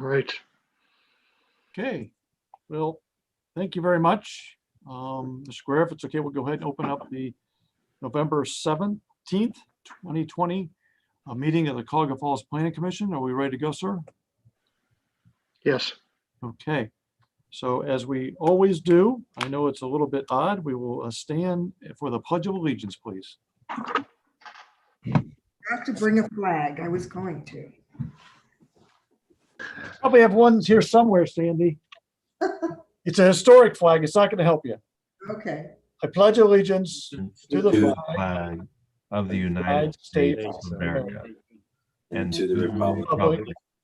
Right. Okay, well, thank you very much. Mr. Guerra, if it's okay, we'll go ahead and open up the November 17th, 2020 meeting of the Cuyahoga Falls Planning Commission. Are we ready to go, sir? Yes. Okay, so as we always do, I know it's a little bit odd, we will stand for the Pledge of Allegiance, please. I have to bring a flag. I was going to. Probably have ones here somewhere, Sandy. It's a historic flag. It's not going to help you. Okay. I pledge allegiance to the To the flag flag of the United States of America and to the republic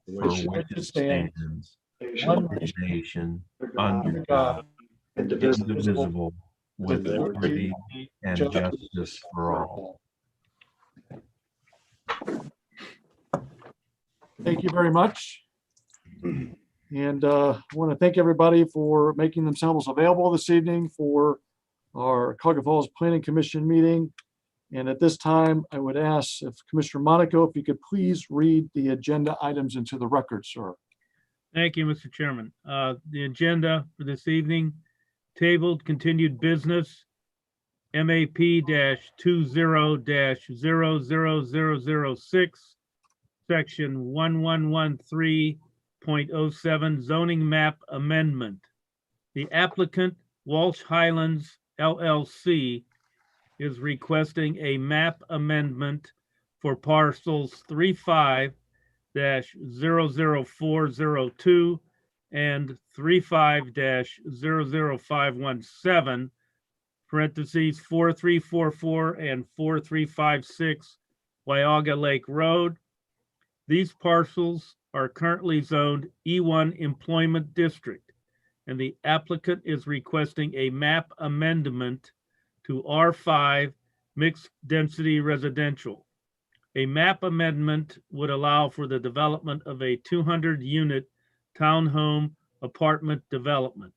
for which it stands, one one nation, nation, under under God, God, Indivisible. indivisible, with liberty and justice for all. Thank you very much. And I want to thank everybody for making themselves available this evening for our Cuyahoga Falls Planning Commission meeting. And at this time, I would ask if Commissioner Monaco, if you could please read the agenda items into the record, sir. Thank you, Mr. Chairman. The agenda for this evening, tabled continued business, MAP-20-000006, section 1113.07 zoning map amendment. The applicant, Walsh Highlands LLC, is requesting a map amendment for parcels 35-00402 and 35-00517, parentheses 4344 and 4356 Wyauga Lake Road. These parcels are currently zoned E1 Employment District, and the applicant is requesting a map amendment to R5 Mixed Density Residential. A map amendment would allow for the development of a 200-unit townhome apartment development.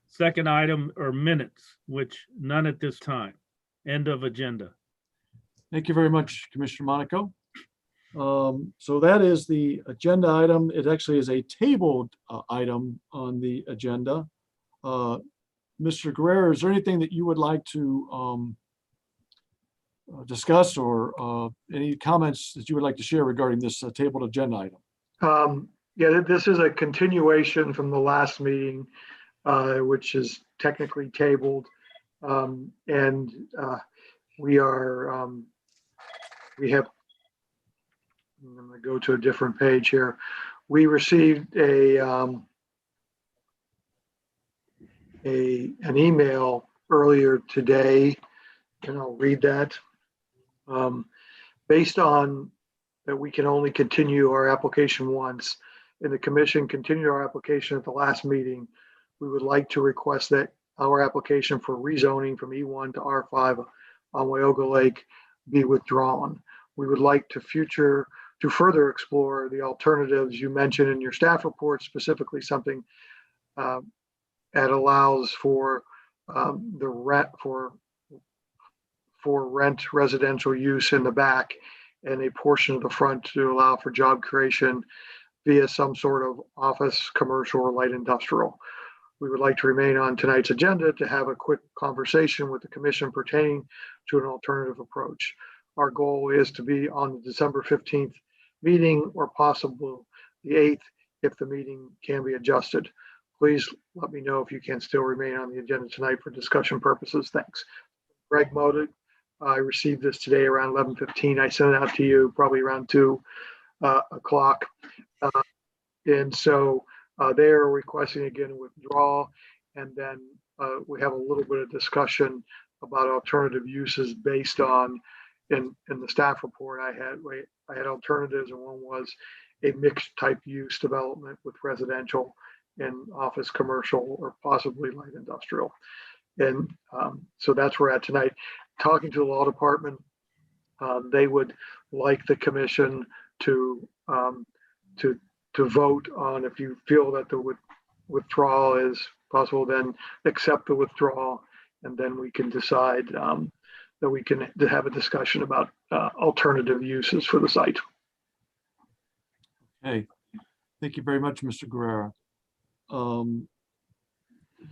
Second item are minutes, which none at this time. End of agenda. Thank you very much, Commissioner Monaco. So that is the agenda item. It actually is a tabled item on the agenda. Mr. Guerrero, is there anything that you would like to discuss or any comments that you would like to share regarding this tabled agenda item? Yeah, this is a continuation from the last meeting, which is technically tabled. And we have, I'm going to go to a different page here. We received an email earlier today, and I'll read that. Based on that we can only continue our application once, and the commission continued our application at the last meeting, we would like to request that our application for rezoning from E1 to R5 on Wyauga Lake be withdrawn. We would like to further explore the alternatives you mentioned in your staff report, specifically something that allows for the rent residential use in the back and a portion of the front to allow for job creation via some sort of office, commercial, or light industrial. We would like to remain on tonight's agenda to have a quick conversation with the commission pertaining to an alternative approach. Our goal is to be on the December 15th meeting, or possibly the 8th if the meeting can be adjusted. Please let me know if you can still remain on the agenda tonight for discussion purposes. Thanks. Greg Modig. I received this today around 11:15. I sent it out to you probably around 2 o'clock. And so they are requesting again a withdrawal. And then we have a little bit of discussion about alternative uses based on, in the staff report I had alternatives, and one was a mixed type use development with residential and office, commercial, or possibly light industrial. And so that's where we're at tonight. Talking to the law department, they would like the commission to vote on, if you feel that the withdrawal is possible, then accept the withdrawal, and then we can decide that we can have a discussion about alternative uses for the site. Okay, Thank you very much, Mr. Guerrero.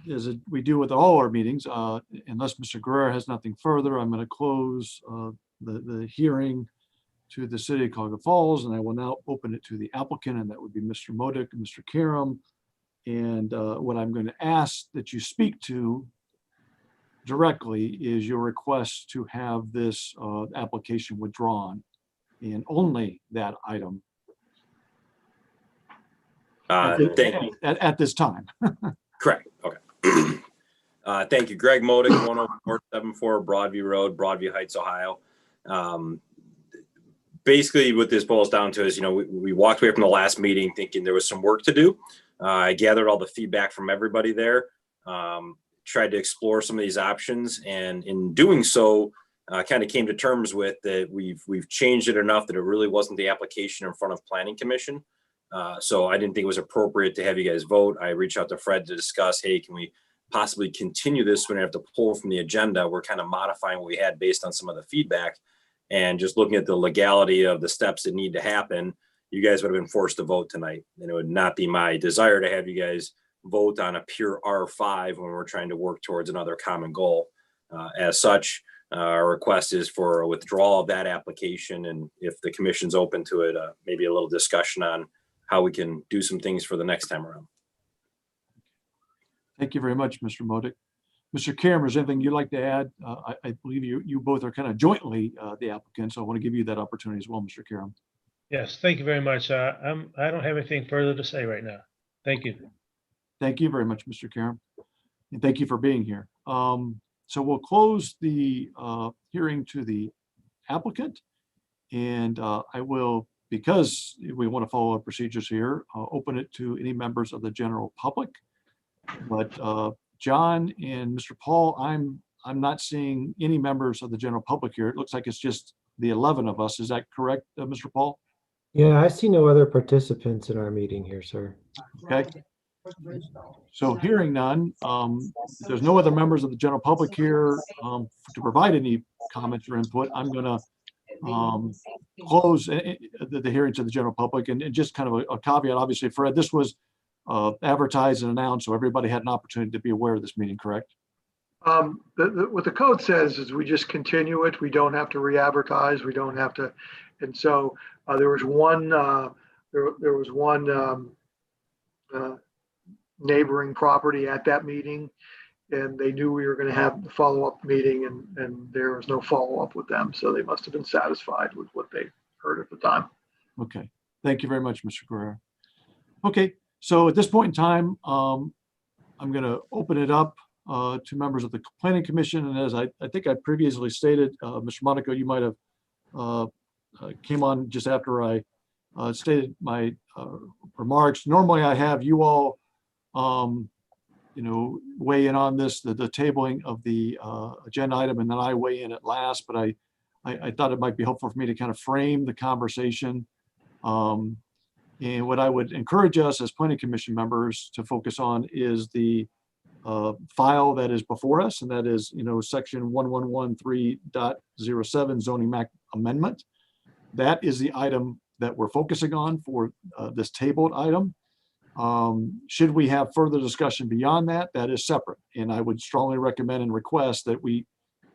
As we do with all our meetings, unless Mr. Guerrero has nothing further, I'm going to close the hearing to the city of Cuyahoga Falls, and I will now open it to the applicant, and that would be Mr. Modick and Mr. Karam. And what I'm going to ask that you speak to directly is your request to have this application withdrawn, and only that item Thank you. at this time. Correct. Okay. Thank you. Greg Modick, 10474 Broadview Road, Broadview Heights, Ohio. Basically, what this boils down to is, we walked away from the last meeting thinking there was some work to do. I gathered all the feedback from everybody there, tried to explore some of these options, and in doing so, kind of came to terms with that we've changed it enough that it really wasn't the application in front of Planning Commission. So I didn't think it was appropriate to have you guys vote. I reached out to Fred to discuss, hey, can we possibly continue this when we have to pull from the agenda? We're kind of modifying what we had based on some of the feedback, and just looking at the legality of the steps that need to happen. You guys would have been forced to vote tonight, and it would not be my desire to have you guys vote on a pure R5 when we're trying to work towards another common goal. As such, our request is for a withdrawal of that application, and if the commission's open to it, maybe a little discussion on how we can do some things for the next time around. Thank you very much, Mr. Modick. Mr. Karam, is there anything you'd like to add? I believe you both are kind of jointly the applicants, so I want to give you that opportunity as well, Mr. Karam. Yes, thank you very much. I don't have anything further to say right now. Thank you. Thank you very much, Mr. Karam. And thank you for being here. So we'll close the hearing to the applicant. And I will, because we want to follow our procedures here, open it to any members of the general public. But John and Mr. Paul, I'm not seeing any members of the general public here. It looks like it's just the 11 of us. Is that correct, Mr. Paul? Yeah, I see no other participants in our meeting here, sir. Okay. So hearing none, there's no other members of the general public here to provide any comments or input. I'm going to close the hearing to the general public, and just kind of a caveat. Obviously, Fred, this was advertised and announced, so everybody had an opportunity to be aware of this meeting, correct? What the code says is we just continue it. We don't have to re-advertise. We don't have to. And so there was one neighboring property at that meeting, and they knew we were going to have the follow-up meeting, and there was no follow-up with them. So they must have been satisfied with what they heard at the time. Okay. Thank you very much, Mr. Guerrero. Okay. So at this point in time, I'm going to open it up to members of the Planning Commission. And as I think I previously stated, Mr. Monaco, you might have came on just after I stated my remarks. Normally I have you all, weigh in on this, the tabling of the agenda item, and then I weigh in at last, but I thought it might be helpful for me to kind of frame the conversation. And what I would encourage us as Planning Commission members to focus on is the file that is before us, and that is, section 1113.07 zoning map amendment. That is the item that we're focusing on for this tabled item. Should we have further discussion beyond that, that is separate. And I would strongly recommend and request that we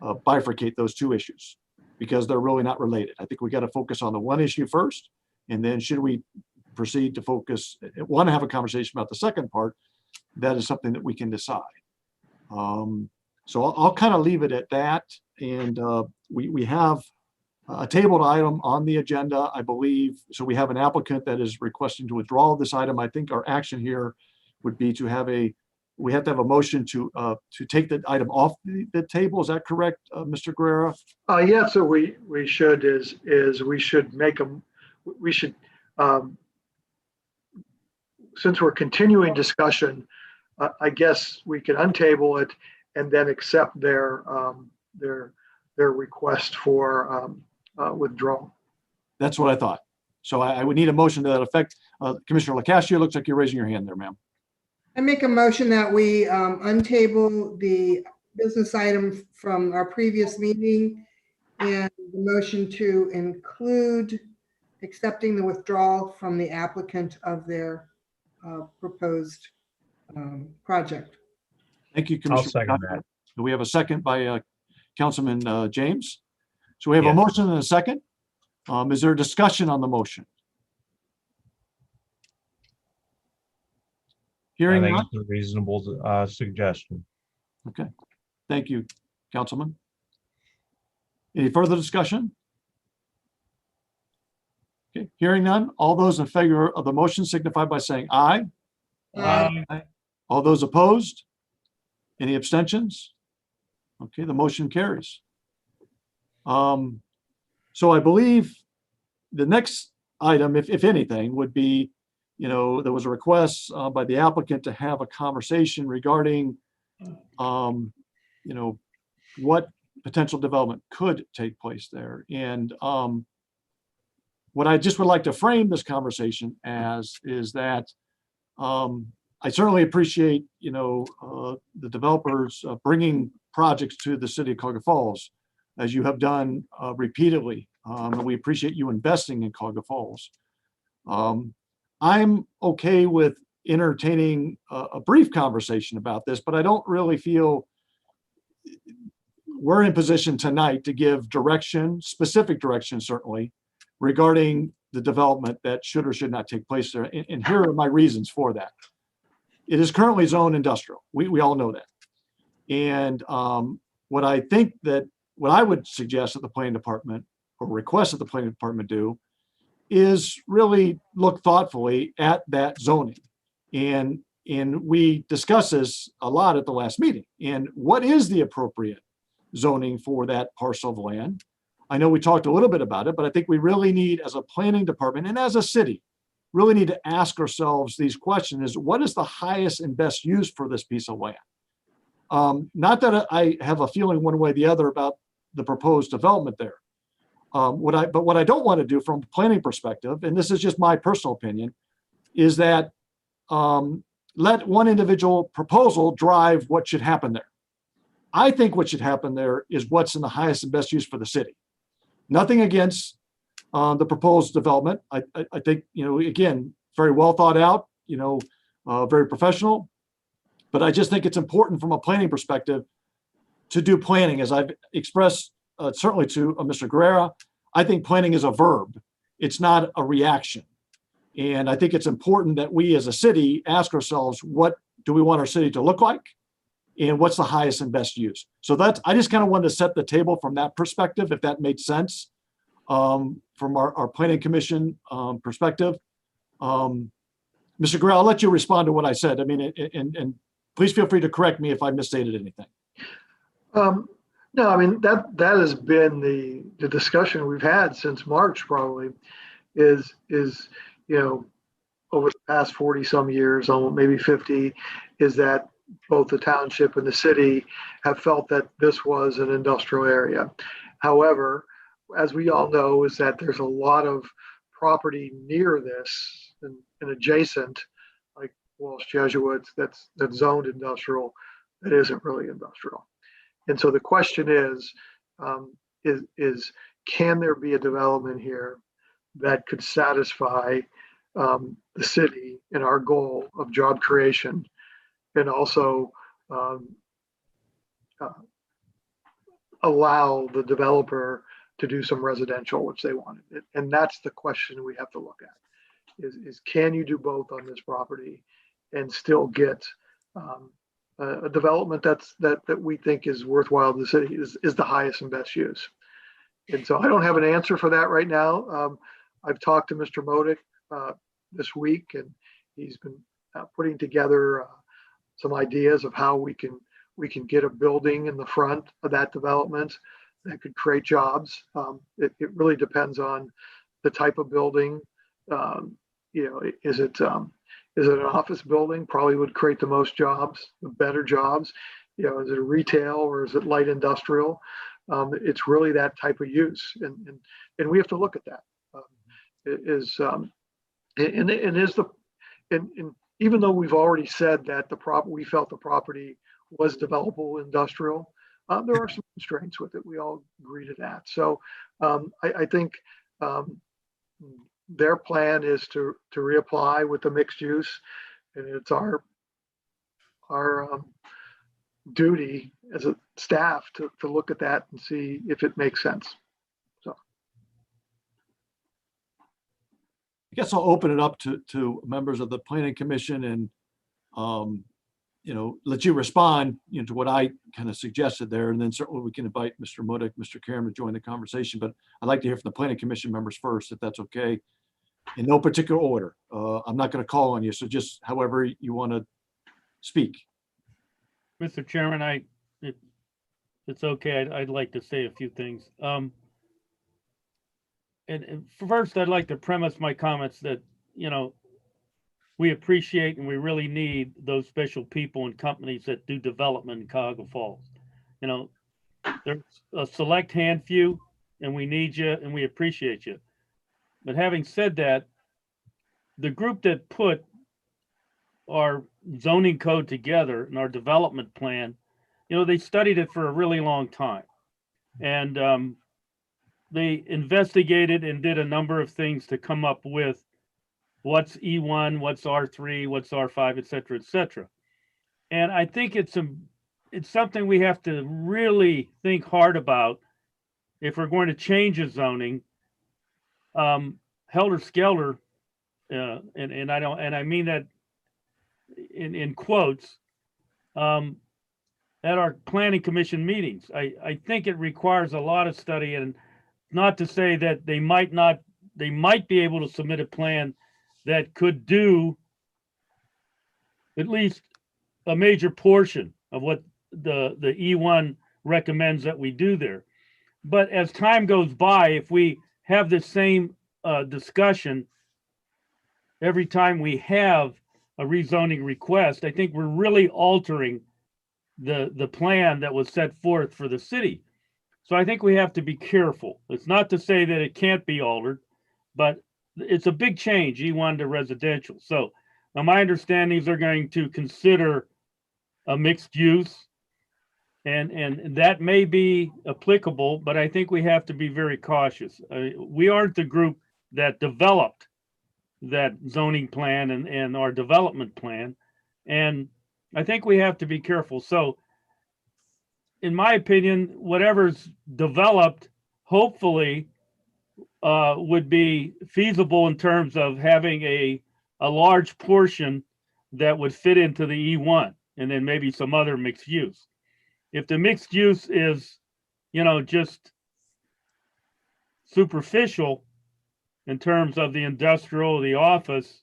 bifurcate those two issues, because they're really not related. I think we got to focus on the one issue first, and then should we proceed to want to have a conversation about the second part, that is something that we can decide. So I'll kind of leave it at that. And we have a tabled item on the agenda, I believe. So we have an applicant that is requesting to withdraw this item. I think our action here would be to have a motion to take the item off the table. Is that correct, Mr. Guerrero? Yeah, so we should since we're continuing discussion, I guess we can untable it and then accept their request for withdrawal. That's what I thought. So I would need a motion to that effect. Commissioner LaCascio, looks like you're raising your hand there, ma'am. I make a motion that we untable the business item from our previous meeting, and the motion to include accepting the withdrawal from the applicant of their proposed project. Thank you, I'll Commissioner. second Conrad. Do we have a second by Councilman James? So we have a Yes. motion and a second. Is there a discussion on the motion? I Hearing think none? it's a reasonable suggestion. Okay, thank you, Councilman. Any further discussion? Okay, hearing none. All those in favor of the motion signify by saying aye. All those opposed? Any abstentions? Okay, the motion carries. So I believe the next item, if anything, would be, there was a request by the applicant to have a conversation regarding, what potential development could take place there. And what I just would like to frame this conversation as is that I certainly appreciate, the developers bringing projects to the city of Cuyahoga Falls, as you have done repeatedly. And we appreciate you investing in Cuyahoga Falls. I'm okay with entertaining a brief conversation about this, but I don't really feel we're in position tonight to give direction, specific direction certainly, regarding the development that should or should not take place there. And here are my reasons for that. It is currently zoned industrial. We all know that. And what I would suggest that the planning department or request that the planning department do is really look thoughtfully at that zoning. And we discussed this a lot at the last meeting. And what is the appropriate zoning for that parcel of land? I know we talked a little bit about it, but I think we really need, as a planning department and as a city, really need to ask ourselves these questions: what is the highest and best use for this piece of land? Not that I have a feeling one way or the other about the proposed development there. What I don't want to do from a planning perspective, and this is just my personal opinion, is that let one individual proposal drive what should happen there. I think what should happen there is what's in the highest and best use for the city. Nothing against the proposed development. I think, again, very well thought out, very professional. But I just think it's important from a planning perspective to do planning. As I've expressed certainly to Mr. Guerrera, I think planning is a verb. It's not a reaction. And I think it's important that we as a city ask ourselves, what do we want our city to look like? And what's the highest and best use? So I just kind of wanted to set the table from that perspective, if that made sense, from our planning commission perspective. Mr. Guerrero, I'll let you respond to what I said. I mean, and please feel free to correct me if I misstated anything. No, I mean, that has been the discussion we've had since March, probably, is over the past 40 some years, almost maybe 50, is that both the township and the city have felt that this was an industrial area. However, as we all know, is that there's a lot of property near this and adjacent, like Walsh Jesuits, that's zoned industrial, that isn't really industrial. And so the question is can there be a development here that could satisfy the city and our goal of job creation, and also allow the developer to do some residential, which they wanted. And that's the question we have to look at, is can you do both on this property and still get a development that we think is worthwhile to the city, is the highest and best use. And so I don't have an answer for that right now. I've talked to Mr. Modick this week, and he's been putting together some ideas of how we can get a building in the front of that development that could create jobs. It really depends on the type of building. Is it an office building? Probably would create the most jobs, the better jobs. Is it a retail or is it light industrial? It's really that type of use, and we have to look at that. Even though we've already said that we felt the property was developable industrial, there are some constraints with it. We all agree to that. So I think their plan is to reapply with the mixed use. And it's our duty as a staff to look at that and see if it makes sense. I guess I'll open it up to members of the planning commission and, let you respond, to what I kind of suggested there. And then certainly we can invite Mr. Modak, Mr. Karam to join the conversation, but I'd like to hear from the planning commission members first, if that's okay. In no particular order. I'm not going to call on you, so just however you want to speak. Mr. Chairman, it's okay. I'd like to say a few things. And first, I'd like to premise my comments that, we appreciate and we really need those special people and companies that do development in Cuyahoga Falls. There's a select few, and we need you and we appreciate you. But having said that, the group that put our zoning code together and our development plan, they studied it for a really long time. And they investigated and did a number of things to come up with what's E1, what's R3, what's R5, et cetera, et cetera. And I think it's something we have to really think hard about if we're going to change a zoning. Helter Skelter, and I mean that in quotes, at our planning commission meetings. I think it requires a lot of study, and not to say that they might be able to submit a plan that could do at least a major portion of what the E1 recommends that we do there. But as time goes by, if we have the same discussion every time we have a rezoning request, I think we're really altering the plan that was set forth for the city. So I think we have to be careful. It's not to say that it can't be altered, but it's a big change, E1 to residential. So now my understanding is they're going to consider a mixed use, and that may be applicable, but I think we have to be very cautious. We aren't the group that developed that zoning plan and our development plan. And I think we have to be careful. So in my opinion, whatever's developed, hopefully would be feasible in terms of having a large portion that would fit into the E1 and then maybe some other mixed use. If the mixed use is, just superficial in terms of the industrial, the office,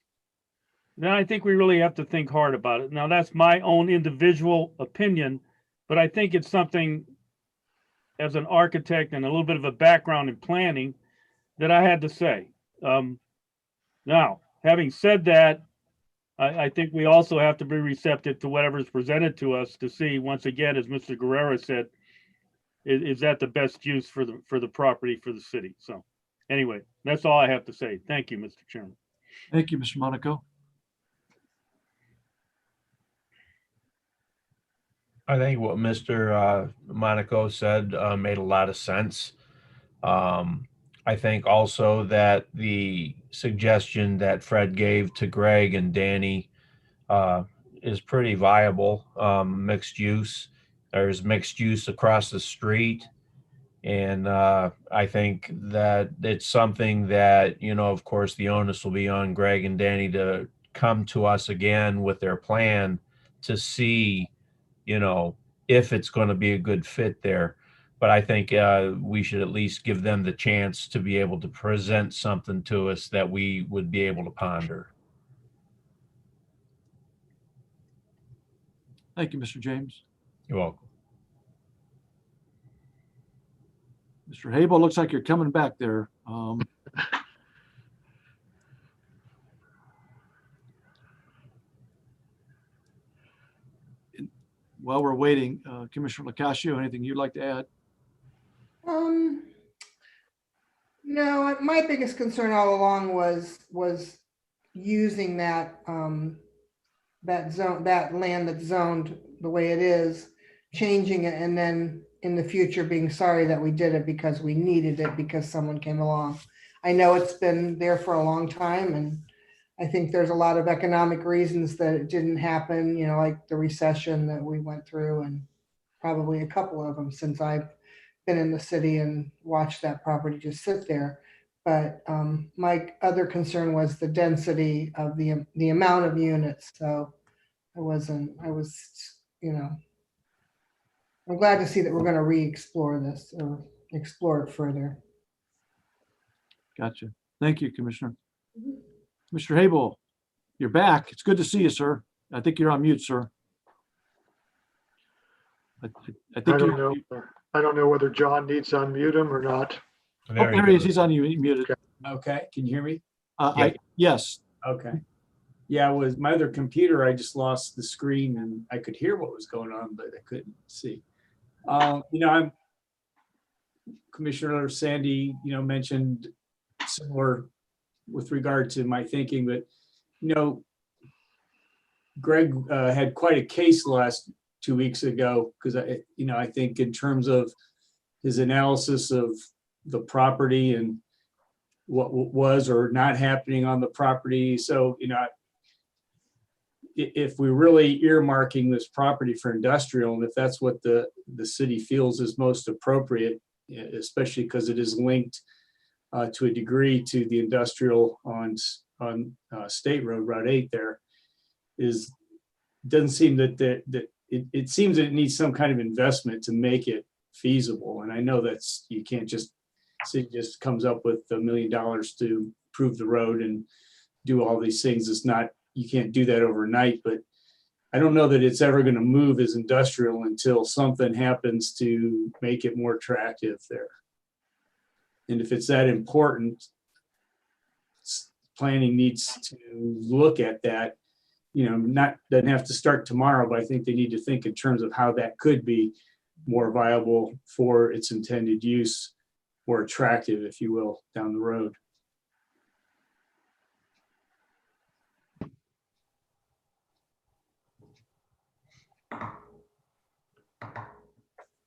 then I think we really have to think hard about it. Now, that's my own individual opinion, but I think it's something as an architect and a little bit of a background in planning that I had to say. Now, having said that, I think we also have to be receptive to whatever is presented to us to see, once again, as Mr. Guerrero said, is that the best use for the property for the city? So anyway, that's all I have to say. Thank you, Mr. Chairman. Thank you, Mr. Monaco. I think what Mr. Monaco said made a lot of sense. I think also that the suggestion that Fred gave to Greg and Danny is pretty viable. Mixed use. There's mixed use across the street. And I think that it's something that, of course, the onus will be on Greg and Danny to come to us again with their plan to see, if it's going to be a good fit there. But I think we should at least give them the chance to be able to present something to us that we would be able to ponder. Thank you, Mr. James. You're welcome. Mr. Habel, looks like you're coming back there. While we're waiting, Commissioner Locascio, anything you'd like to add? No, my biggest concern all along was using that that land that's zoned the way it is, changing it, and then in the future being sorry that we did it because we needed it because someone came along. I know it's been there for a long time, and I think there's a lot of economic reasons that it didn't happen, like the recession that we went through, and probably a couple of them since I've been in the city and watched that property just sit there. But my other concern was the density of the amount of units. So I was, I'm glad to see that we're going to re-explore this or explore it further. Gotcha. Thank you, Commissioner. Mr. Habel, you're back. It's good to see you, sir. I think you're on mute, sir. I I think don't know. I don't know whether John needs to unmute him or not. Oh, there he is. He's on you, muted. Okay, can you hear me? Yes. Okay. Yeah, with my other computer, I just lost the screen and I could hear what was going on, but I couldn't see. I'm Commissioner Sandy, mentioned similar with regard to my thinking, but Greg had quite a case the last 2 weeks ago because I think in terms of his analysis of the property and what was or not happening on the property. So, if we're really earmarking this property for industrial, and if that's what the city feels is most appropriate, especially because it is linked to a degree to the industrial on State Road, Route 8 there, doesn't seem that it seems that it needs some kind of investment to make it feasible. And I know you can't just, city just comes up with $1 million to improve the road and do all these things. You can't do that overnight, but I don't know that it's ever going to move as industrial until something happens to make it more attractive there. And if it's that important, planning needs to look at that, doesn't have to start tomorrow, but I think they need to think in terms of how that could be more viable for its intended use, more attractive, if you will, down the road.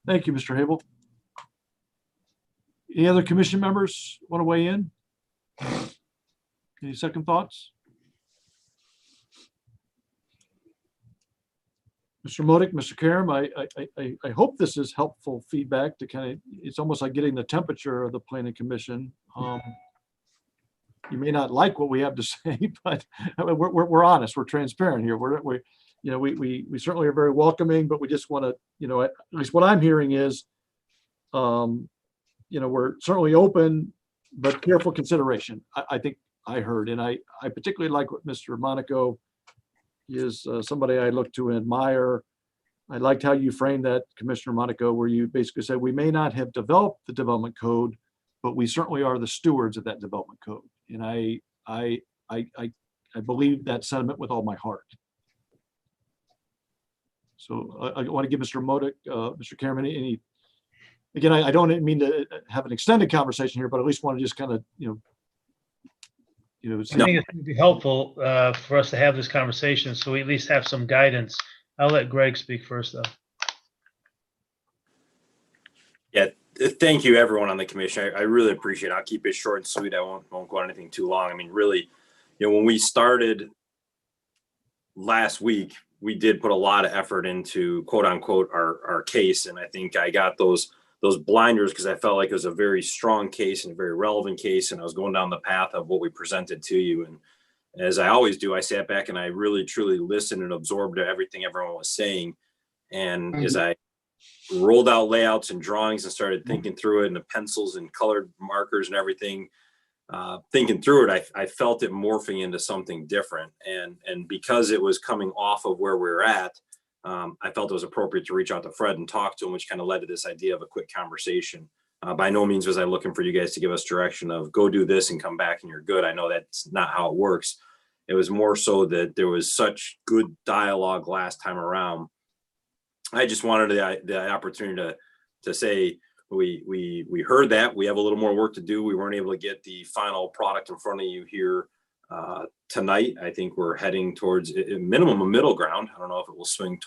Thank you, Mr. Habel. Any other commission members want to weigh in? Any second thoughts? Mr. Modik, Mr. Karam, I hope this is helpful feedback to it's almost like getting the temperature of the planning commission. You may not like what we have to say, but we're honest, we're transparent here. We certainly are very welcoming, but we just want to, at least what I'm hearing is, we're certainly open, but careful consideration. I think I heard, and I particularly like what Mr. Monaco is, somebody I look to and admire. I liked how you framed that, Commissioner Monaco, where you basically said we may not have developed the development code, but we certainly are the stewards of that development code. And I believe that sentiment with all my heart. So I want to give Mr. Modik, Mr. Karam, again, I don't mean to have an extended conversation here, but at least want to just kind of, I think it would be helpful for us to have this conversation so we at least have some guidance. I'll let Greg speak first, though. Yeah, thank you, everyone on the commission. I really appreciate it. I'll keep it short and sweet. I won't go on anything too long. I mean, really, when we started last week, we did put a lot of effort into quote unquote our case. And I think I got those blinders because I felt like it was a very strong case and a very relevant case. And I was going down the path of what we presented to you. And as I always do, I sat back and I really, truly listened and absorbed everything everyone was saying. And as I rolled out layouts and drawings and started thinking through it and the pencils and colored markers and everything, thinking through it, I felt it morphing into something different. And because it was coming off of where we were at, I felt it was appropriate to reach out to Fred and talk to him, which kind of led to this idea of a quick conversation. By no means was I looking for you guys to give us direction of go do this and come back and you're good. I know that's not how it works. It was more so that there was such good dialogue last time around. I just wanted the opportunity to say, we heard that we have a little more work to do. We weren't able to get the final product in front of you here tonight. I think we're heading towards a minimum a middle ground. I don't know if it will swing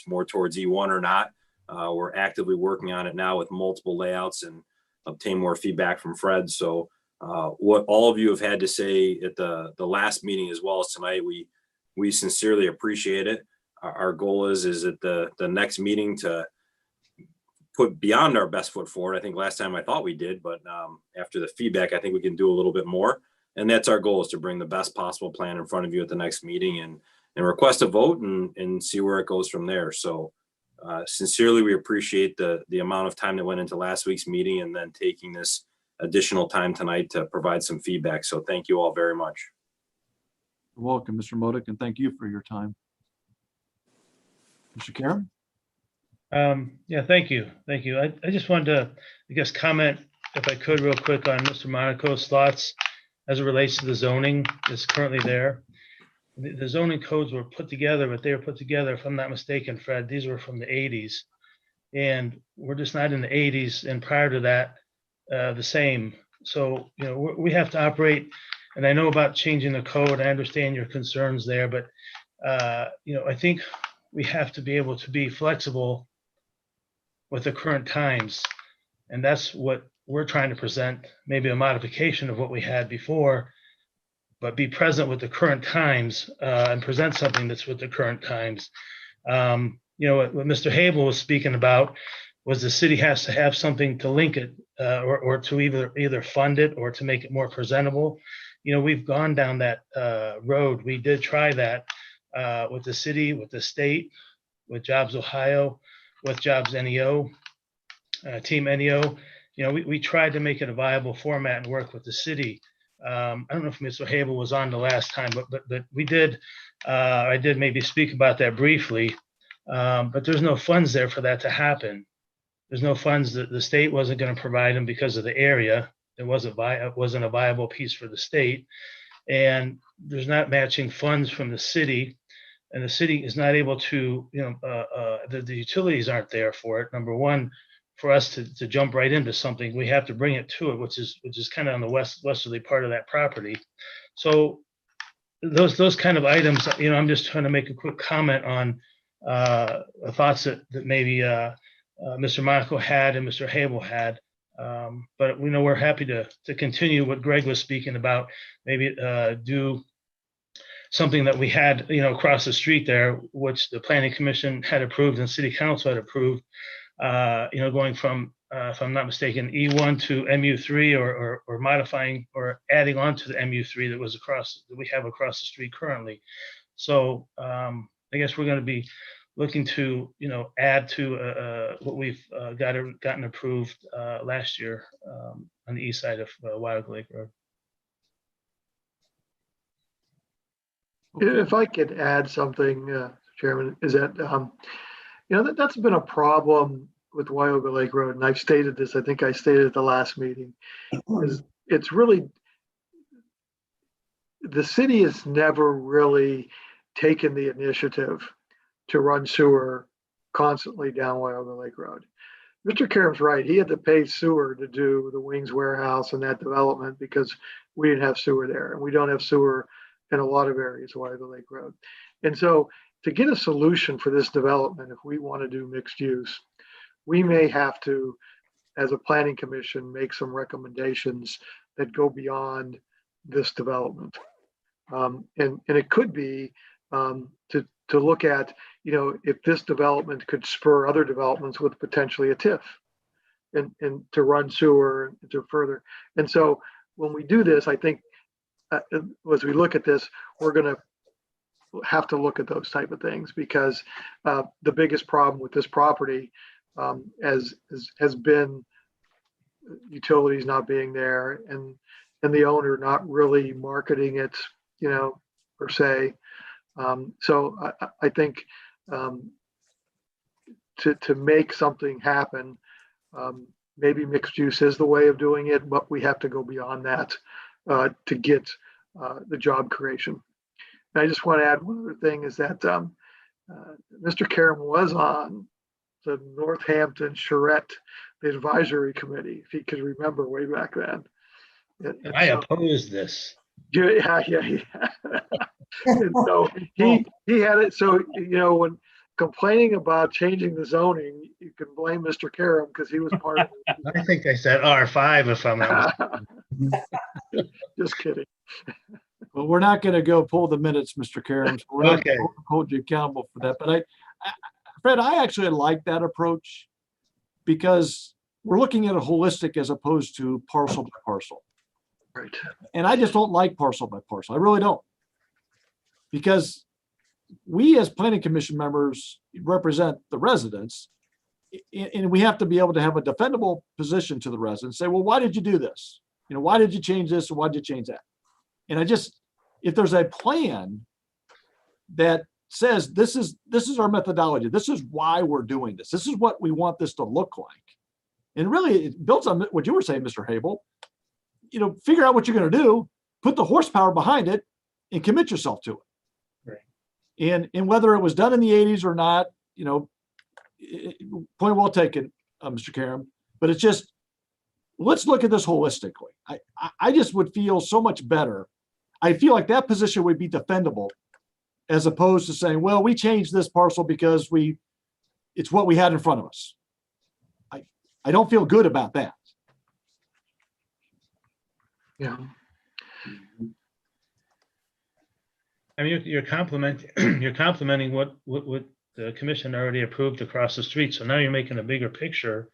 more towards E1 or not. We're actively working on it now with multiple layouts and obtain more feedback from Fred. So what all of you have had to say at the last meeting as well as tonight. We sincerely appreciate it. Our goal is at the next meeting to put beyond our best foot forward. I think last time I thought we did, but after the feedback, I think we can do a little bit more. And that's our goal, is to bring the best possible plan in front of you at the next meeting and request a vote and see where it goes from there. So sincerely, we appreciate the amount of time that went into last week's meeting and then taking this additional time tonight to provide some feedback. So thank you all very much. You're welcome, Mr. Modak, and thank you for your time. Mr. Karam? Yeah, thank you. Thank you. I just wanted to, I guess, comment, if I could, real quick on Mr. Monaco's thoughts as it relates to the zoning that's currently there. The zoning codes were put together, but they were put together, if I'm not mistaken, Fred, these were from the 80s. And we're just not in the 80s, and prior to that, the same. So, you know, we have to operate, and I know about changing the code. I understand your concerns there, but, you know, I think we have to be able to be flexible with the current times. And that's what we're trying to present, maybe a modification of what we had before, but be present with the current times and present something that's with the current times. You know, what Mr. Habel was speaking about was the city has to have something to link it or to either fund it or to make it more presentable. You know, we've gone down that road. We did try that with the city, with the state, with Jobs Ohio, with Jobs NEO, Team NEO. You know, we tried to make it a viable format and work with the city. I don't know if Mr. Habel was on the last time, but we did. I did maybe speak about that briefly, but there's no funds there for that to happen. There's no funds that the state wasn't going to provide them because of the area. It wasn't a viable piece for the state, and there's not matching funds from the city, and the city is not able to. You know, the utilities aren't there for it. Number one, for us to jump right into something, we have to bring it to it, which is kind of on the westerly part of that property. So those kind of items, you know, I'm just trying to make a quick comment on thoughts that maybe Mr. Monaco had and Mr. Habel had. But we know we're happy to continue what Greg was speaking about, maybe do something that we had, you know, across the street there, which the Planning Commission had approved and City Council had approved. You know, going from, if I'm not mistaken, E1 to MU3 or modifying or adding on to the MU3 that we have across the street currently. So I guess we're going to be looking to, you know, add to what we've gotten approved last year on the east side of Wild Lake Road. If I could add something, Chairman, is that, you know, that's been a problem with Wyoga Lake Road, and I've stated this, I think I stated at the last meeting, is it's really, the city has never really taken the initiative to run sewer constantly down Wyoga Lake Road. Mr. Karam's right. He had to pay sewer to do the Wings Warehouse and that development because we didn't have sewer there, and we don't have sewer in a lot of areas of Wyoga Lake Road. And so to get a solution for this development, if we want to do mixed use, we may have to, as a planning commission, make some recommendations that go beyond this development. And it could be to look at, you know, if this development could spur other developments with potentially a TIF and to run sewer and to further. And so when we do this, I think as we look at this, we're going to have to look at those type of things, because the biggest problem with this property has been utilities not being there and the owner not really marketing it, you know, per se. So I think to make something happen, maybe mixed use is the way of doing it, but we have to go beyond that to get the job creation. And I just want to add one other thing is that Mr. Karam was on the Northampton Charette Advisory Committee, if he could remember way back then. And I so, oppose this. yeah. And so he had it. So, you know, complaining about changing the zoning, you can blame Mr. Karam because he was part of I think I said R5 if I'm not it. Just kidding. But we're not going to go pull the minutes, Mr. Karam. So we're not Okay. going to hold you accountable for that. But Fred, I actually like that approach because we're looking at a holistic as opposed to parcel by parcel. Right. And I just don't like parcel by parcel. I really don't. Because we as planning commission members represent the residents, and we have to be able to have a defendable position to the residents, say, well, why did you do this? Why did you change this or why did you change that? And if there's a plan that says this is our methodology, this is why we're doing this, this is what we want this to look like. And really it builds on what you were saying, Mr. Habel, figure out what you're going to do, put the horsepower behind it and commit yourself to it. And whether it was done in the 80s or not, point well taken, Mr. Karam, but it's just, let's look at this holistically. I just would feel so much better. I feel like that position would be defendable as opposed to saying, well, we changed this parcel because it's what we had in front of us. I don't feel good about that. Yeah. I mean, you're complimenting what the commission already approved across the street. So now you're making a bigger picture.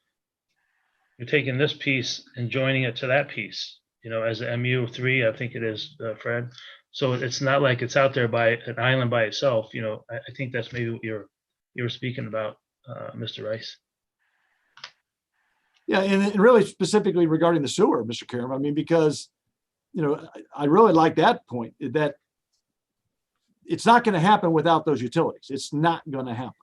You're taking this piece and joining it to that piece, as a MU3, I think it is, Fred. So it's not like it's out there by an island by itself. I think that's maybe what you were speaking about, Mr. Rice. Yeah, and really specifically regarding the sewer, Mr. Karam, I mean, because, I really like that point, that it's not going to happen without those utilities. It's not going to happen.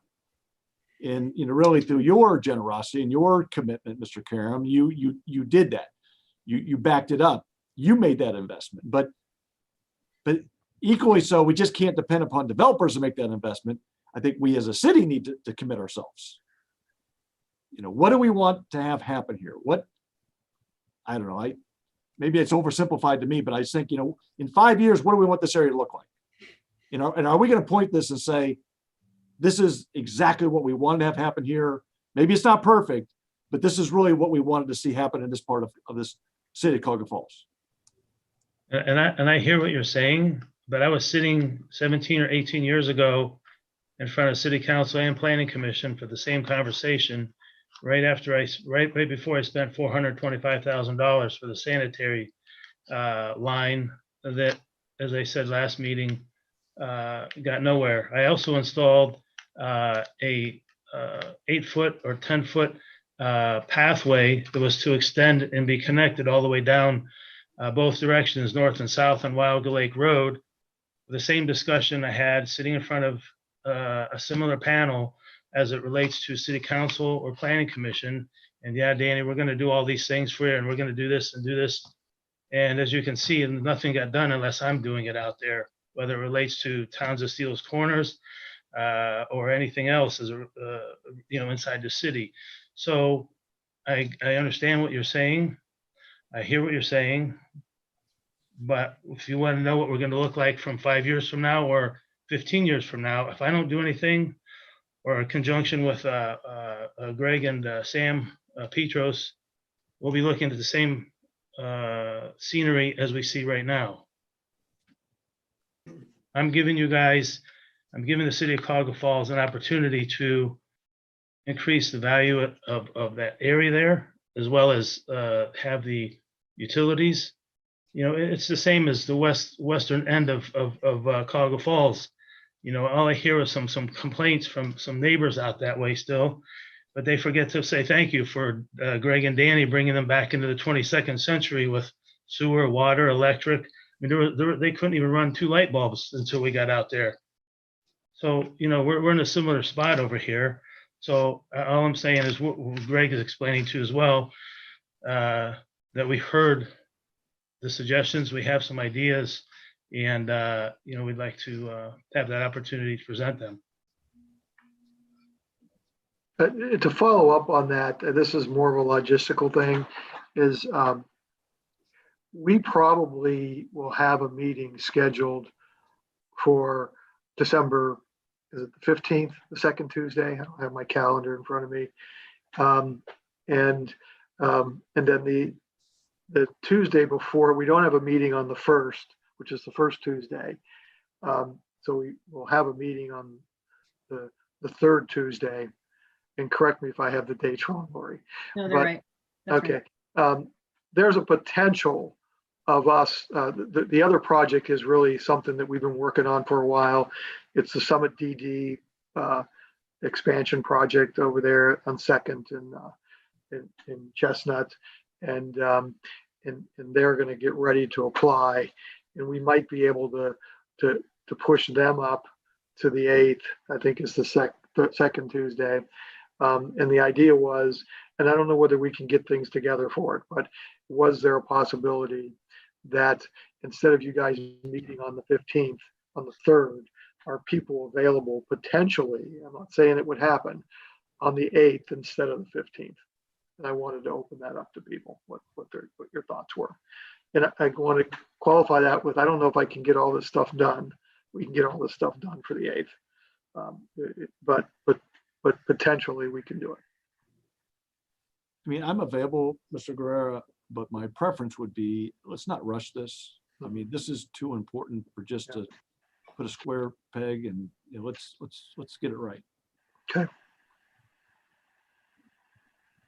And, really through your generosity and your commitment, Mr. Karam, you did that. You backed it up. You made that investment. But equally so, we just can't depend upon developers to make that investment. I think we as a city need to commit ourselves. What do we want to have happen here? I don't know. Maybe it's oversimplified to me, but I just think, in 5 years, what do we want this area to look like? And are we going to point this and say, this is exactly what we wanted to have happen here? Maybe it's not perfect, but this is really what we wanted to see happen in this part of this city of Cuyahoga Falls. And I hear what you're saying, but I was sitting 17 or 18 years ago in front of city council and planning commission for the same conversation right before I spent $425,000 for the sanitary line that, as I said last meeting, got nowhere. I also installed a 8-foot or 10-foot pathway that was to extend and be connected all the way down both directions, north and south on Wyoga Lake Road. The same discussion I had sitting in front of a similar panel as it relates to city council or planning commission. And yeah, Danny, we're going to do all these things for you, and we're going to do this and do this. And as you can see, nothing got done unless I'm doing it out there, whether it relates to Towns of Steele's Corners or anything else as inside the city. So I understand what you're saying. I hear what you're saying. But if you want to know what we're going to look like from 5 years from now or 15 years from now, if I don't do anything, or in conjunction with Greg and Sam Petros, we'll be looking at the same scenery as we see right now. I'm giving the city of Cuyahoga Falls an opportunity to increase the value of that area there, as well as have the utilities. It's the same as the western end of Cuyahoga Falls. All I hear is some complaints from some neighbors out that way still, but they forget to say thank you for Greg and Danny bringing them back into the 22nd century with sewer, water, electric. I mean, they couldn't even run 2 light bulbs until we got out there. So, we're in a similar spot over here. So all I'm saying is what Greg is explaining to as well, that we heard the suggestions, we have some ideas, and we'd like to have that opportunity to present them. To follow up on that, this is more of a logistical thing, is we probably will have a meeting scheduled for December is it the 15th, the second Tuesday? I don't have my calendar in front of me. And then the Tuesday before, we don't have a meeting on the 1st, which is the first Tuesday. So we will have a meeting on the third Tuesday. And correct me if I have the dates wrong, Lori. No, they're But- right. That's right. Okay. There's a potential of us, the other project is really something that we've been working on for a while. It's the Summit DD expansion project over there on Second in Chestnut. And they're going to get ready to apply. And we might be able to push them up to the 8th, I think is the second Tuesday. And the idea was, and I don't know whether we can get things together for it, but was there a possibility that instead of you guys meeting on the 15th, on the 3rd, are people available potentially, I'm not saying it would happen, on the 8th instead of the 15th? And I wanted to open that up to people, what your thoughts were. And I want to qualify that with, I don't know if I can get all this stuff done. We can get all this stuff done for the 8th. But potentially we can do it. I mean, I'm available, Mr. Guerrera, but my preference would be, let's not rush this. I mean, this is too important for just to put a square peg and, you know, let's get it right. Okay.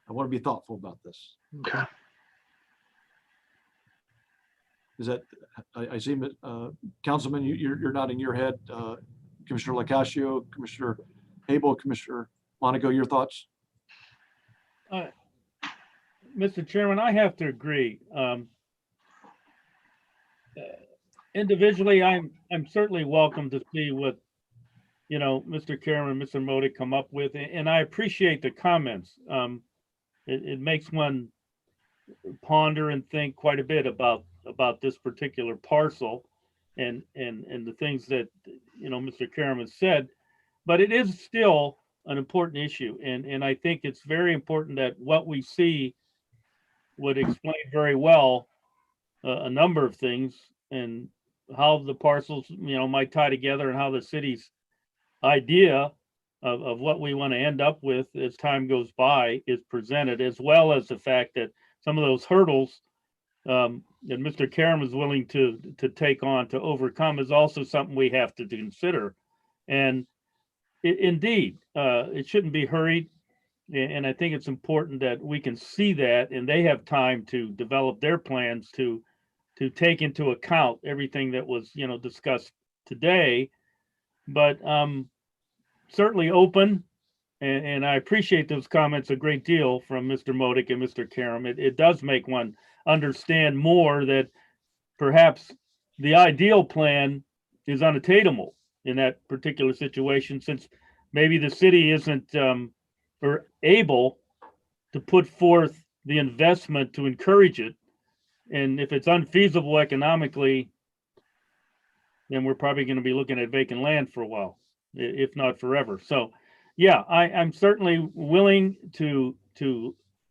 I want to be thoughtful about this. Okay. Is that, I see, Councilman, you're nodding your head. Commissioner Locascio, Commissioner Abel, Commissioner Monaco, your thoughts? Mr. Chairman, I have to agree. Individually, I'm certainly welcome to see what, you know, Mr. Karam and Mr. Modi come up with, and I appreciate the comments. It makes one ponder and think quite a bit about this particular parcel and the things that, you know, Mr. Karam has said, but it is still an important issue. And I think it's very important that what we see would explain very well a number of things and how the parcels, you know, might tie together and how the city's idea of what we want to end up with as time goes by is presented, as well as the fact that some of those hurdles that Mr. Karam is willing to take on to overcome is also something we have to consider. And indeed, it shouldn't be hurried. And I think it's important that we can see that and they have time to develop their plans to take into account everything that was, you know, discussed today. But certainly open, and I appreciate those comments a great deal from Mr. Modic and Mr. Karam. It does make one understand more that perhaps the ideal plan is unattainable in that particular situation, since maybe the city isn't or able to put forth the investment to encourage it. And if it's unfeasible economically, then we're probably going to be looking at vacant land for a while, if not forever. So yeah, I'm certainly willing to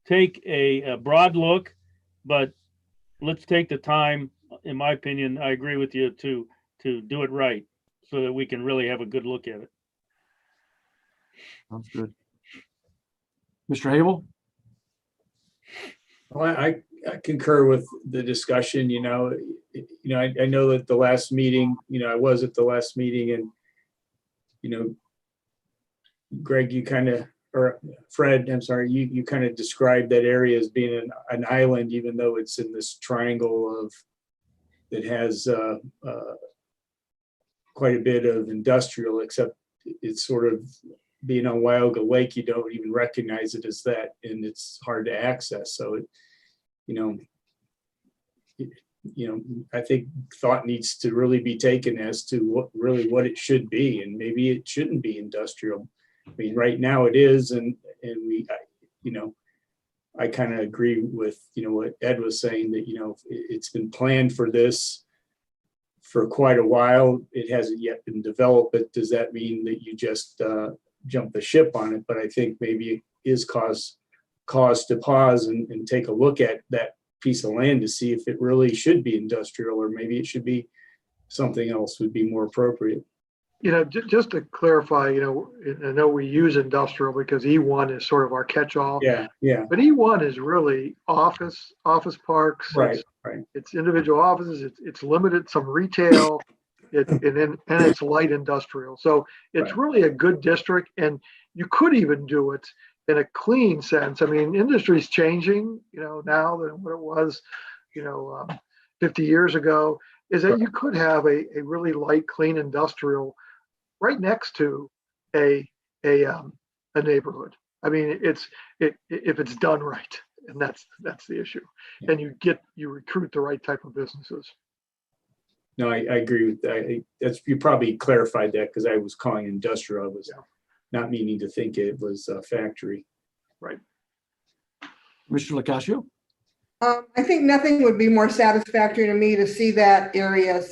take a broad look, but let's take the time, in my opinion, I agree with you, to do it right so that we can really have a good look at it. Sounds good. Mr. Habel? Well, I concur with the discussion, I know that the last meeting, I was at the last meeting and, Greg, you kind of, or Fred, I'm sorry, you kind of described that area as being an island, even though it's in this triangle that has quite a bit of industrial, except it's sort of being on Wyoga Lake, you don't even recognize it as that, and it's hard to access. So, I think thought needs to really be taken as to what it should be, and maybe it shouldn't be industrial. I mean, right now it is, and I kind of agree with what Ed was saying, that it's been planned for this for quite a while. It hasn't yet been developed, but does that mean that you just jump the ship on it? But I think maybe it is cause to pause and take a look at that piece of land to see if it really should be industrial, or maybe it should be something else would be more appropriate. Just to clarify, I know we use industrial because E1 is sort of our catch-all, Yeah, yeah, but E1 is really office parks. right, right. It's individual offices. It's limited, some retail, and it's light industrial. So it's Right. really a good district, and you could even do it in a clean sense. I mean, industry's changing, now than what it was, 50 years ago. Is that you could have a really light, clean industrial right next to a neighborhood. I mean, if it's done right, and that's the issue, and you recruit the right type of businesses. No, I agree with that. You probably clarified that because I was calling industrial. I was not meaning to think it was a factory. Right. Commissioner Locascio? I think nothing would be more satisfactory to me to see that area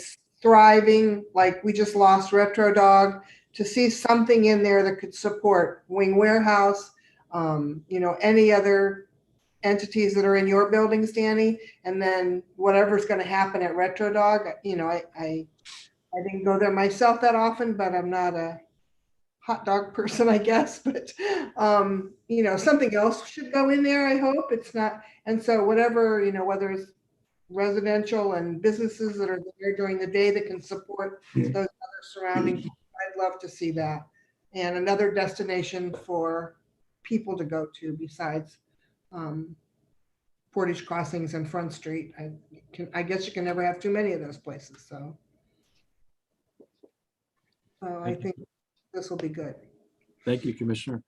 thriving, like we just lost Retro Dog, to see something in there that could support Wing Warehouse, any other entities that are in your buildings, Danny, and then whatever's going to happen at Retro Dog. I didn't go there myself that often, but I'm not a hot dog person, I guess, but something else should go in there. I hope it's not. And so whatever, whether it's residential and businesses that are there during the day that can support those other surrounding, I'd love to see that. And another destination for people to go to besides Portage Crossings and Front Street. I guess you can never have too many of those places. So I think this will be good. Thank you, Commissioner.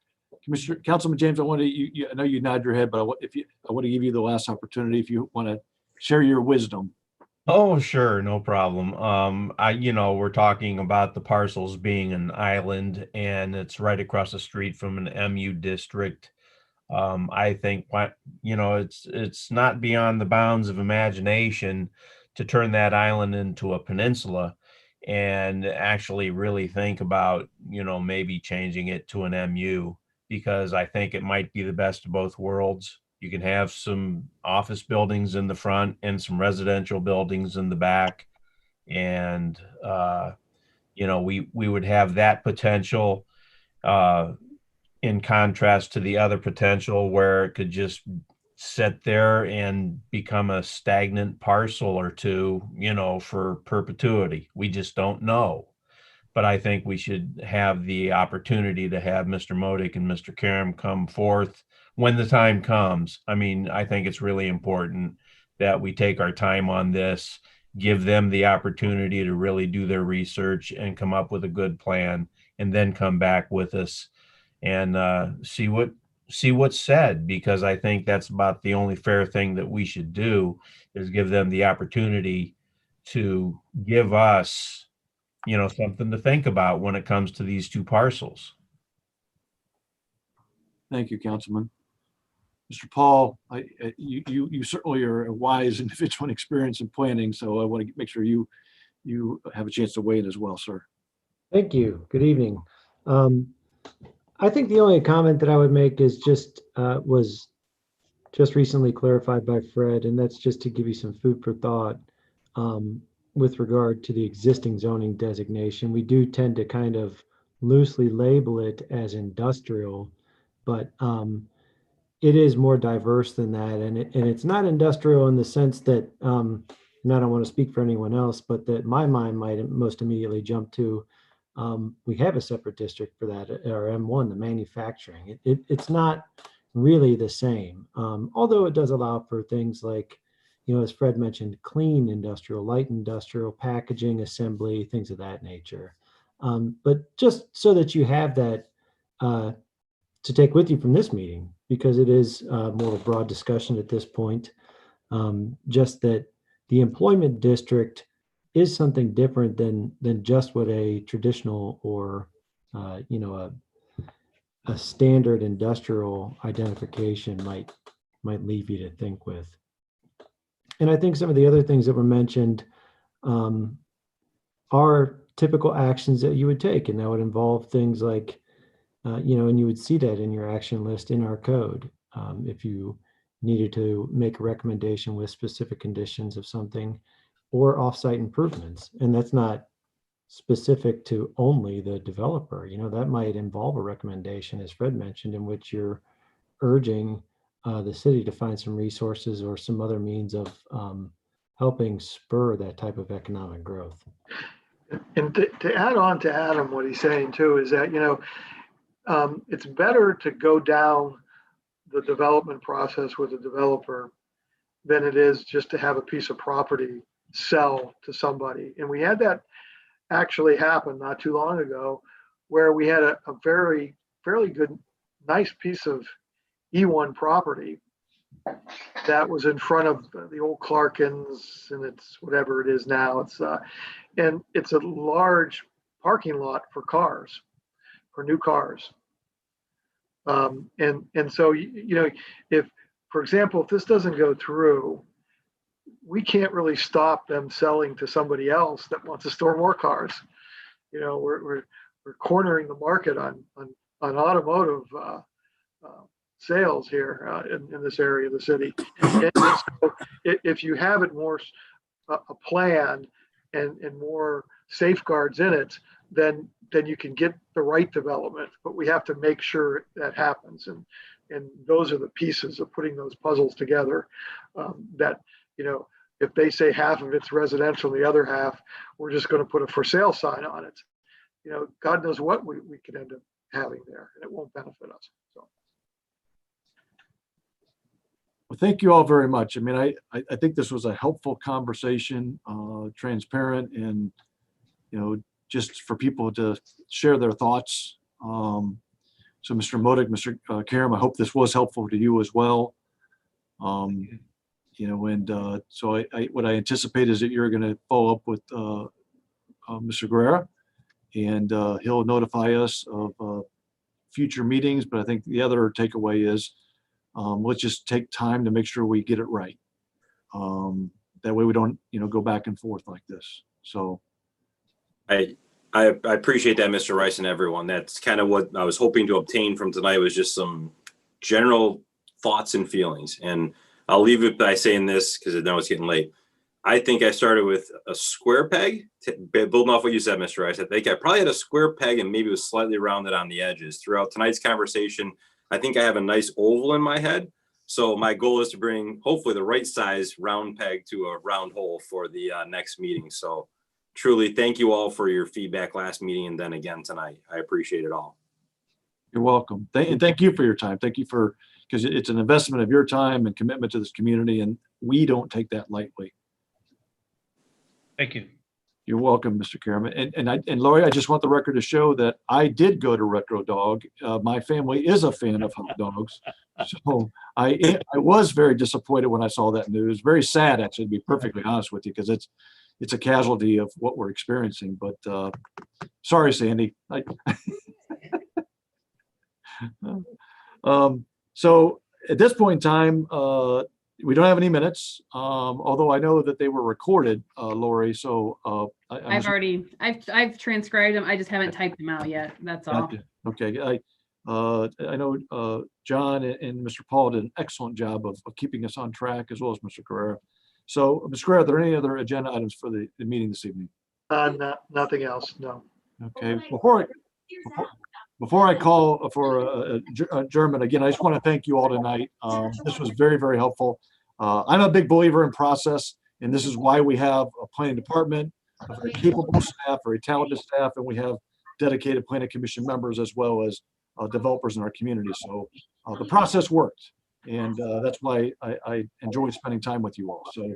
Councilman James, I know you nod your head, but I want to give you the last opportunity if you want to share your wisdom. Oh, sure, no problem. We're talking about the parcels being an island, and it's right across the street from an MU district. I think it's not beyond the bounds of imagination to turn that island into a peninsula and actually really think about, maybe changing it to an MU, because I think it might be the best of both worlds. You can have some office buildings in the front and some residential buildings in the back. And, we would have that potential in contrast to the other potential where it could just sit there and become a stagnant parcel or two, for perpetuity. We just don't know. But I think we should have the opportunity to have Mr. Modik and Mr. Karam come forth when the time comes. I mean, I think it's really important that we take our time on this, give them the opportunity to really do their research and come up with a good plan, and then come back with us and see what's said, because I think that's about the only fair thing that we should do, is give them the opportunity to give us, something to think about when it comes to these two parcels. Thank you, Councilman. Mr. Paul, you certainly are a wise individual and experienced in planning, so I want to make sure you have a chance to weigh in as well, sir. Thank you. Good evening. I think the only comment that I would make is was just recently clarified by Fred, and that's just to give you some food for thought with regard to the existing zoning designation. We do tend to kind of loosely label it as industrial, but it is more diverse than that, and it's not industrial in the sense that, and I don't want to speak for anyone else, but that my mind might most immediately jump to, we have a separate district for that, or M1, the manufacturing. It's not really the same, although it does allow for things like, as Fred mentioned, clean industrial, light industrial, packaging, assembly, things of that nature. But just so that you have that to take with you from this meeting, because it is more of a broad discussion at this point, just that the employment district is something different than just what a traditional or a standard industrial identification might leave you to think with. And I think some of the other things that were mentioned are typical actions that you would take, and that would involve things like, and you would see that in your action list in our code. If you needed to make a recommendation with specific conditions of something, or offsite improvements. And that's not specific to only the developer. That might involve a recommendation, as Fred mentioned, in which you're urging the city to find some resources or some other means of helping spur that type of economic growth. And to add on to Adam, what he's saying too is that, it's better to go down the development process with a developer than it is just to have a piece of property sell to somebody. And we had that actually happen not too long ago, where we had a fairly good, nice piece of E1 property that was in front of the old Clarkins, and it's whatever it is now. And it's a large parking lot for cars, for new cars. And so, if, for example, if this doesn't go through, we can't really stop them selling to somebody else that wants to store more cars. We're cornering the market on automotive sales here in this area of the city. And so if you have it more a plan and more safeguards in it, then you can get the right development. But we have to make sure that happens, and those are the pieces of putting those puzzles together. That if they say half of it's residential, the other half we're just going to put a for sale sign on it. God knows what we could end up having there, and it won't benefit us. So. Well, thank you all very much. I mean, I think this was a helpful conversation, transparent, and, just for people to share their thoughts. So Mr. Modig, Mr. Karam, I hope this was helpful to you as well. So what I anticipate is that you're going to follow up with Mr. Guerrera, and he'll notify us of future meetings. But I think the other takeaway is, let's just take time to make sure we get it right. That way we don't, go back and forth like this. So. I appreciate that, Mr. Rice, and everyone. That's kind of what I was hoping to obtain from tonight, was just some general thoughts and feelings. And I'll leave it by saying this, because I know it's getting late. I think I started with a square peg, building off what you said, Mr. Rice. I think I probably had a square peg and maybe was slightly rounded on the edges. Throughout tonight's conversation, I think I have a nice oval in my head. So my goal is to bring hopefully the right size round peg to a round hole for the next meeting. So truly, thank you all for your feedback last meeting and then again tonight. I appreciate it all. You're welcome. And thank you for your time. Thank you because it's an investment of your time and commitment to this community, and we don't take that lightly. Thank you. You're welcome, Mr. Karam. And Lori, I just want the record to show that I did go to Retro Dog. My family is a fan of hot dogs. So I was very disappointed when I saw that news. Very sad, actually, to be perfectly honest with you, because it's a casualty of what we're experiencing. But sorry, Sandy. So at this point in time, we don't have any minutes, although I know that they were recorded, Lori. So I've transcribed them. I just haven't typed them out yet. That's all. Gotcha. Okay. I know John and Mr. Paul did an excellent job of keeping us on track, as well as Mr. Guerrera. So, Mr. Guerrera, are there any other agenda items for the meeting this evening? Nothing else. No. Okay. Before I call for adjournment again, I just want to thank you all tonight. This was very, very helpful. I'm a big believer in process, and this is why we have a planning department, a very capable staff, very talented staff, and we have dedicated planning commission members as well as developers in our community. So the process worked, and that's why I enjoy spending time with you all. So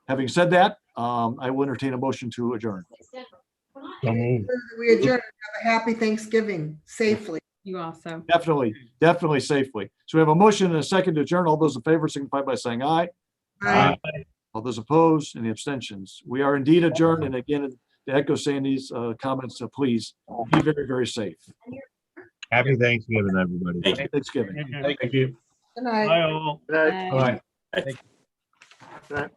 having said that, I will entertain a motion to adjourn. We adjourn. Have a happy Thanksgiving safely. You also. Definitely safely. So we have a motion and a second to adjourn. All those in favor signify by saying aye. Bye. All those opposed, any abstentions? We are indeed adjourned. And again, to echo Sandy's comments, please be very, very safe. Happy Thanksgiving, everybody. Thank you. Thanksgiving. Thank you. Good night. Bye all. Good night. Bye. Good night.